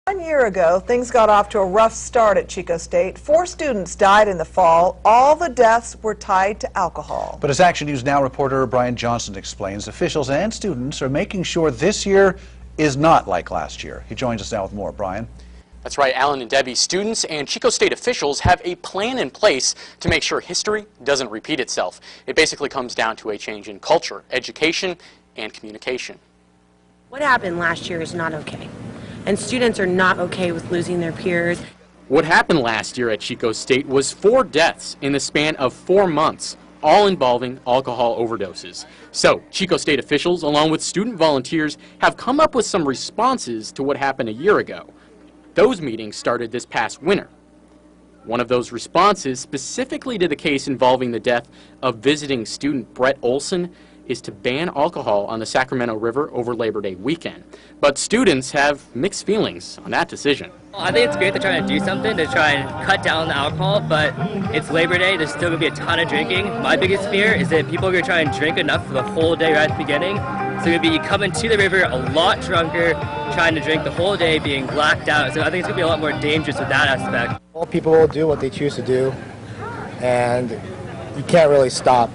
1 year ago, things got off to a rough start at Chico State. 4 students died in the fall. All the deaths were tied to alcohol. But as Action News Now reporter Brian Johnson explains, officials and students are making sure this year is not like last year. He joins us now with more. Brian? That's right, Alan and Debbie. Students and Chico State officials have a plan in place to make sure history doesn't repeat itself. It basically comes down to a change in culture, education, and communication. What happened last year is not okay. And students are not okay with losing their peers. What happened last year at Chico State was 4 deaths in the span of 4 months, all involving alcohol overdoses. So, Chico State officials, along with student volunteers, have come up with some responses to what happened a year ago. Those meetings started this past winter. One of those responses, specifically to the case involving the death of visiting student Brett Olson, is to ban alcohol on the Sacramento River over Labor Day weekend. But students have mixed feelings on that decision. I think it's great to try to do something to try and cut down the alcohol, but it's Labor Day, there's still going to be a ton of drinking. My biggest fear is that people are going to try and drink enough for the whole day right at the beginning. So you're going to be coming to the river a lot drunker, trying to drink the whole day, being blacked out. So I think it's going to be a lot more dangerous with that aspect. All people will do what they choose to do, and you can't really stop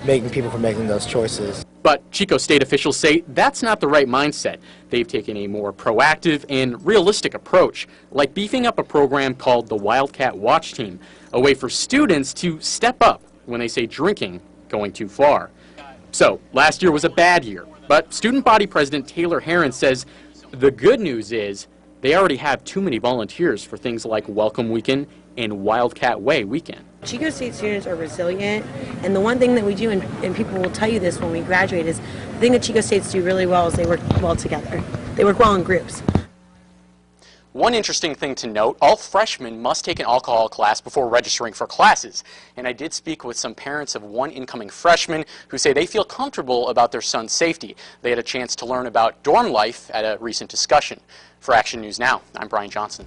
making people from making those choices. But Chico State officials say that's not the right mindset. They've taken a more proactive and realistic approach, like beefing up a program called the Wildcat Watch Team, a way for students to step up when they say drinking going too far. So, last year was a bad year, but student body president Taylor Herren says the good news is they already have too many volunteers for things like Welcome Weekend and Wildcat Way Weekend. Chico State students are resilient, and the one thing that we do, and people will tell you this when we graduate, is the thing that Chico States do really well is they work well together. They work well in groups. One interesting thing to note, all freshmen must take an alcohol class before registering for classes. And I did speak with some parents of one incoming freshman who say they feel comfortable about their son's safety. They had a chance to learn about dorm life at a recent discussion. For Action News Now, I'm Brian Johnson.